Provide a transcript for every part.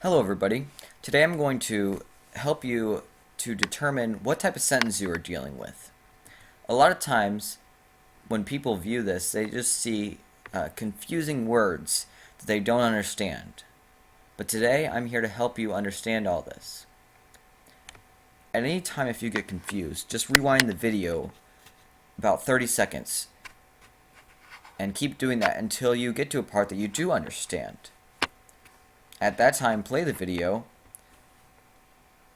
Hello everybody. Today I'm going to help you to determine what type of sentence you are dealing with. A lot of times when people view this, they just see confusing words that they don't understand. But today I'm here to help you understand all this. At any time if you get confused, just rewind the video about 30 seconds and keep doing that until you get to a part that you do understand. At that time, play the video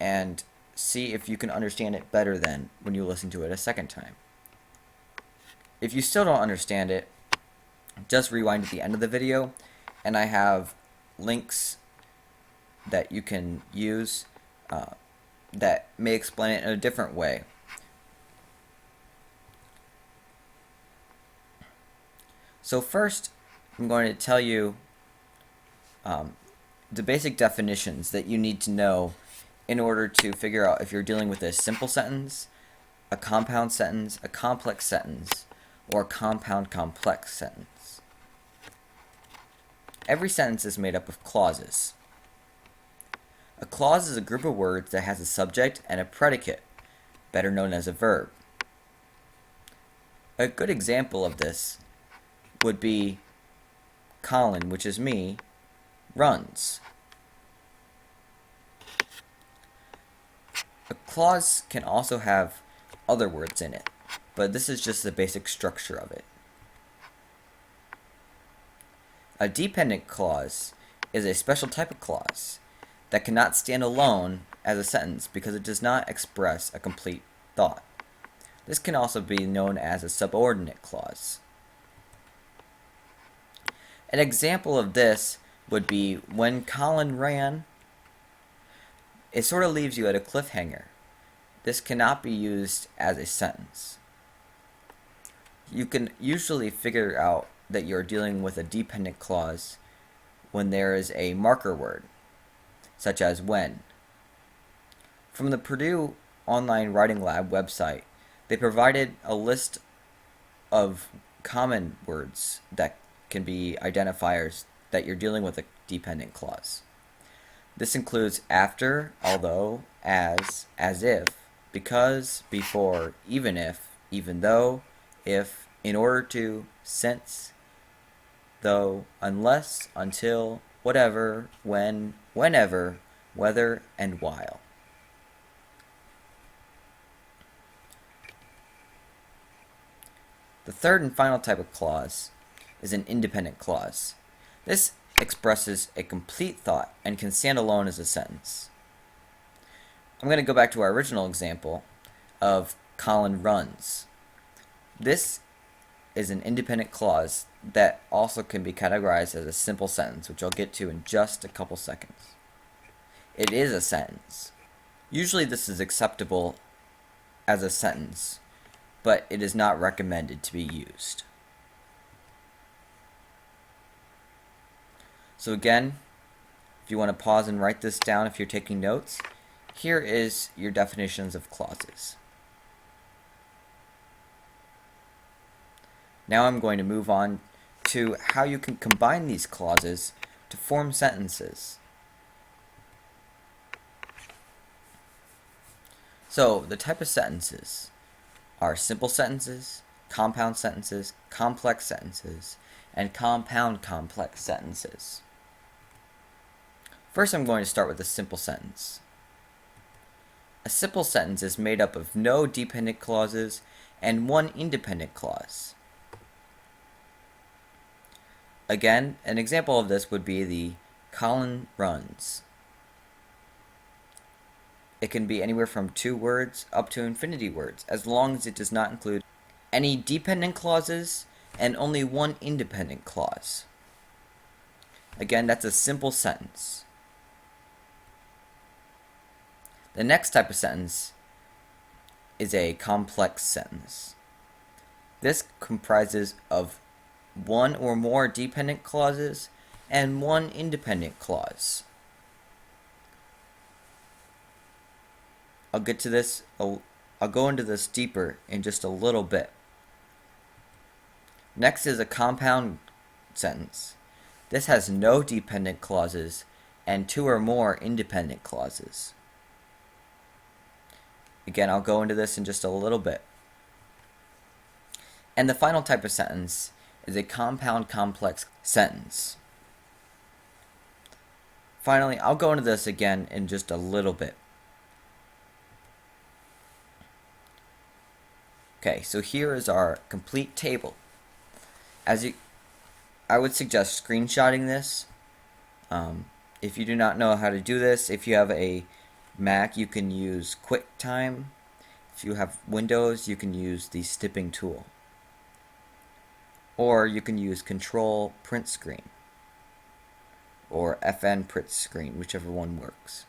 and see if you can understand it better than when you listen to it a second time. If you still don't understand it, just rewind at the end of the video, and I have links that you can use that may explain it in a different way. So first, I'm going to tell you the basic definitions that you need to know in order to figure out if you're dealing with a simple sentence, a compound sentence, a complex sentence, or a compound complex sentence. Every sentence is made up of clauses. A clause is a group of words that has a subject and a predicate, better known as a verb. A good example of this would be Colin, which is me, runs. A clause can also have other words in it, but this is just the basic structure of it. A dependent clause is a special type of clause that cannot stand alone as a sentence because it does not express a complete thought. This can also be known as a subordinate clause. An example of this would be when Colin ran. It sort of leaves you at a cliffhanger. This cannot be used as a sentence. You can usually figure out that you're dealing with a dependent clause when there is a marker word, such as when. From the Purdue Online Writing Lab website, they provided a list of common words that can be identifiers that you're dealing with a dependent clause. This includes after, although, as if, because, before, even if, even though, if, in order to, since, though, unless, until, whatever, when, whenever, whether, and while. The third and final type of clause is an independent clause. This expresses a complete thought and can stand alone as a sentence. I'm going to go back to our original example of Colin runs. This is an independent clause that also can be categorized as a simple sentence, which I'll get to in just a couple seconds. It is a sentence. Usually this is acceptable as a sentence, but it is not recommended to be used. So again, if you want to pause and write this down if you're taking notes, here is your definitions of clauses. Now I'm going to move on to how you can combine these clauses to form sentences. So the type of sentences are simple sentences, compound sentences, complex sentences, and compound complex sentences. First, I'm going to start with a simple sentence. A simple sentence is made up of no dependent clauses and one independent clause. Again, an example of this would be the Colin runs. It can be anywhere from 2 words up to infinity words, as long as it does not include any dependent clauses and only one independent clause. Again, that's a simple sentence. The next type of sentence is a complex sentence. This comprises of one or more dependent clauses and one independent clause. I'll get to this, I'll go into this deeper in just a little bit. Next is a compound sentence. This has no dependent clauses and 2 or more independent clauses. Again, I'll go into this in just a little bit. And the final type of sentence is a compound complex sentence. Finally, I'll go into this again in just a little bit. Okay, so here is our complete table. I would suggest screenshotting this. If you do not know how to do this, if you have a Mac, you can use QuickTime. If you have Windows, you can use the snipping tool. Or you can use Control Print Screen or FN Print Screen, whichever one works.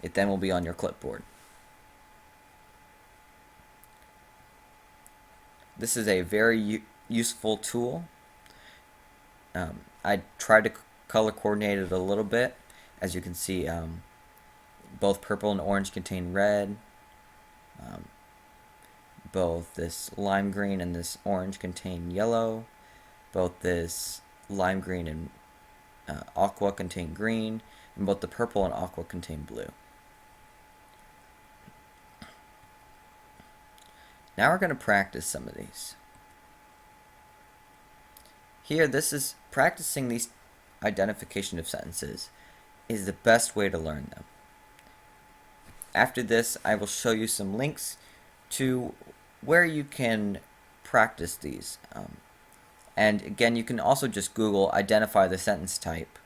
It then will be on your clipboard. This is a very useful tool. I tried to color coordinate it a little bit. As you can see, both purple and orange contain red. Both this lime green and this orange contain yellow. Both this lime green and aqua contain green. And both the purple and aqua contain blue. Now we're going to practice some of these. Here, this is practicing these identification of sentences is the best way to learn them. After this, I will show you some links to where you can practice these. And again, you can also just Google identify the sentence type,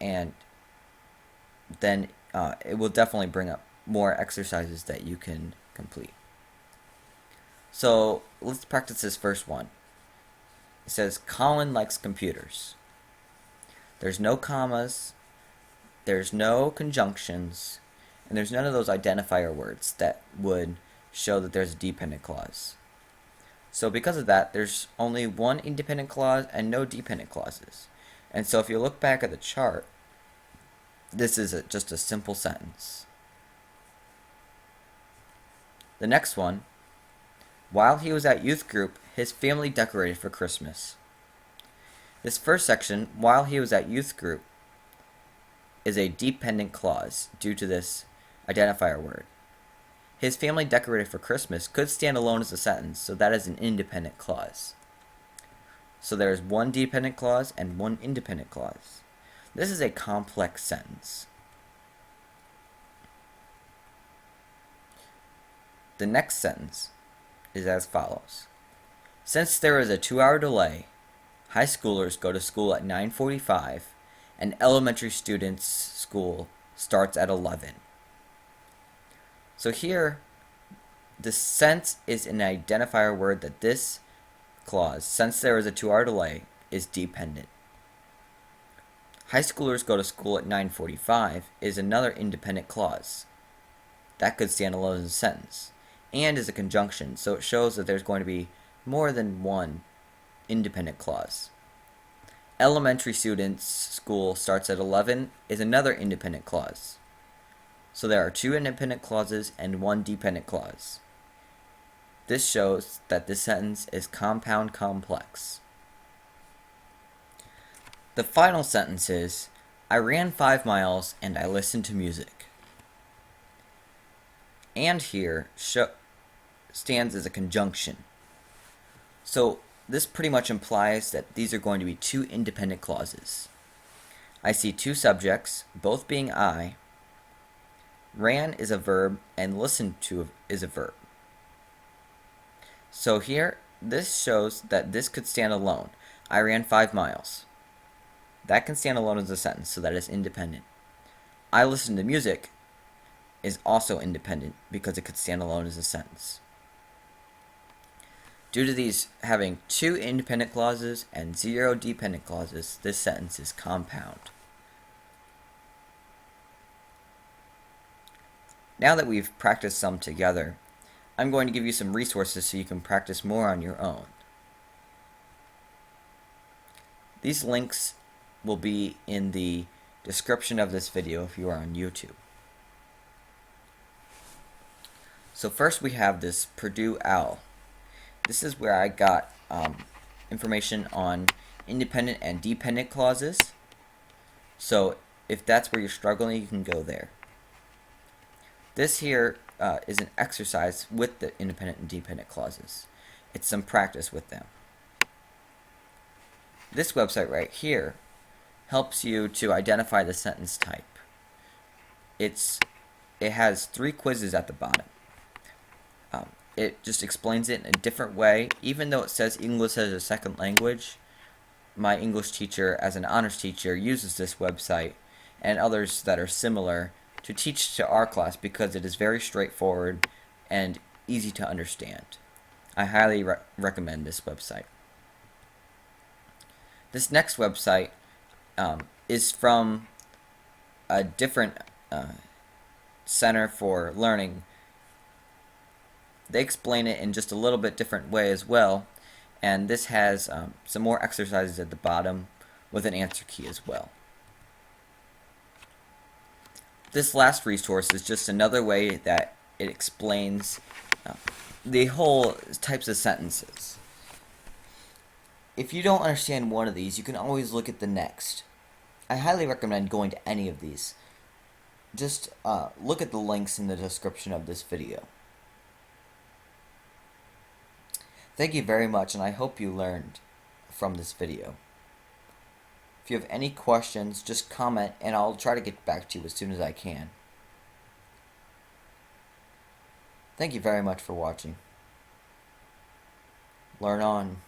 and then it will definitely bring up more exercises that you can complete. So let's practice this first one. It says, Colin likes computers. There's no commas, there's no conjunctions, and there's none of those identifier words that would show that there's a dependent clause. So because of that, there's only one independent clause and no dependent clauses. And so if you look back at the chart, this is just a simple sentence. The next one, while he was at youth group, his family decorated for Christmas. This first section, while he was at youth group, is a dependent clause due to this identifier word. His family decorated for Christmas could stand alone as a sentence, so that is an independent clause. So there is one dependent clause and one independent clause. This is a complex sentence. The next sentence is as follows. Since there is a 2-hour delay, high schoolers go to school at 9:45 and elementary students' school starts at 11. So here, the since is an identifier word that this clause, since there is a 2-hour delay, is dependent. High schoolers go to school at 9:45 is another independent clause. That could stand alone as a sentence, and is a conjunction, so it shows that there's going to be more than one independent clause. Elementary students' school starts at 11 is another independent clause. So there are 2 independent clauses and 1 dependent clause. This shows that this sentence is compound complex. The final sentence is, I ran 5 miles and I listened to music. And here stands as a conjunction. So this pretty much implies that these are going to be 2 independent clauses. I see 2 subjects, both being I. Ran is a verb and listened to is a verb. So here, this shows that this could stand alone. I ran 5 miles. That can stand alone as a sentence, so that is independent. I listened to music is also independent because it could stand alone as a sentence. Due to these having 2 independent clauses and 0 dependent clauses, this sentence is compound. Now that we've practiced some together, I'm going to give you some resources so you can practice more on your own. These links will be in the description of this video if you are on YouTube. So first we have this Purdue OWL. This is where I got information on independent and dependent clauses. So if that's where you're struggling, you can go there. This here is an exercise with the independent and dependent clauses. It's some practice with them. This website right here helps you to identify the sentence type. It has 3 quizzes at the bottom. It just explains it in a different way. Even though it says English as a second language, my English teacher, as an honors teacher, uses this website and others that are similar to teach to our class because it is very straightforward and easy to understand. I highly recommend this website. This next website is from a different Center for Learning. They explain it in just a little bit different way as well, and this has some more exercises at the bottom with an answer key as well. This last resource is just another way that it explains the whole types of sentences. If you don't understand one of these, you can always look at the next. I highly recommend going to any of these. Just look at the links in the description of this video. Thank you very much, and I hope you learned from this video. If you have any questions, just comment and I'll try to get back to you as soon as I can. Thank you very much for watching. Learn on.